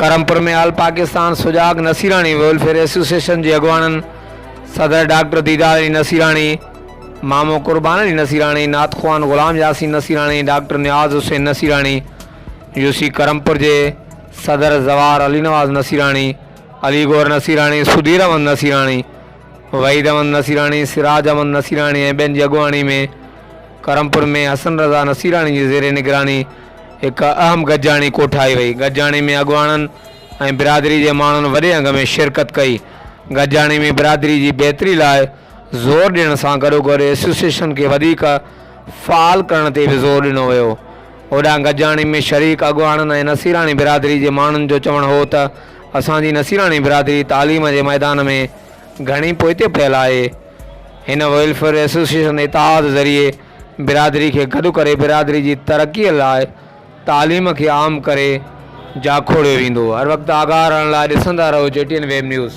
करमपुर में आल Pakistan सुजाग नसीराणी welfare association के अगवानन सदर डॉक्टर दीदार अली नसीराणी, मामो कुर्बान अली नसीराणी, नातख्वान गुलाम यासीन नसीराणी, डॉक्टर नियाज हुसैन नसीराणी, यूसी करमपुर के सदर जवार अली नवाज नसीराणी, अली गौर नसीराणी, सुधीर अहमद नसीराणी, वहीद अहमद नसीराणी, सिराज अहमद नसीराणी ऐं ॿियनि जी अॻुवाणी में करमपुर में हसन रज़ा नसीराणी जी ज़ेर निगरानी एक अहम गजाणी कोठाई वई। गजाणी में अॻुवाणनि ऐं बिरादरी के माण्हुनि वॾे अंग में शिरकत कई। गजाणी में बिरादरी की बेहतरी लाइ ज़ोर ॾियण सां गॾोगॾु एसोसिएशन के वधीक फ़ाल करण ते भी ज़ोर ॾिनो वियो। ओॾां गजाणी में शरीक अॻुवाणनि ऐं नसीराणी बिरादरी के माण्हुनि जो चवणु हो त असांजी नसीराणी बिरादरी तालीम के मैदान में घणी पोइते पियल आहे। हिन वेलफेयर एसोसिएशन इतिहाद ज़रिए बिरादरी के गॾु करे बिरादरी की तरक्की लाइ तालीम के आम करे जाखोड़ियो वेंदो। हर वक्त आगाह रहण लाइ ॾिसंदा रहो JTN वेब न्यूज़।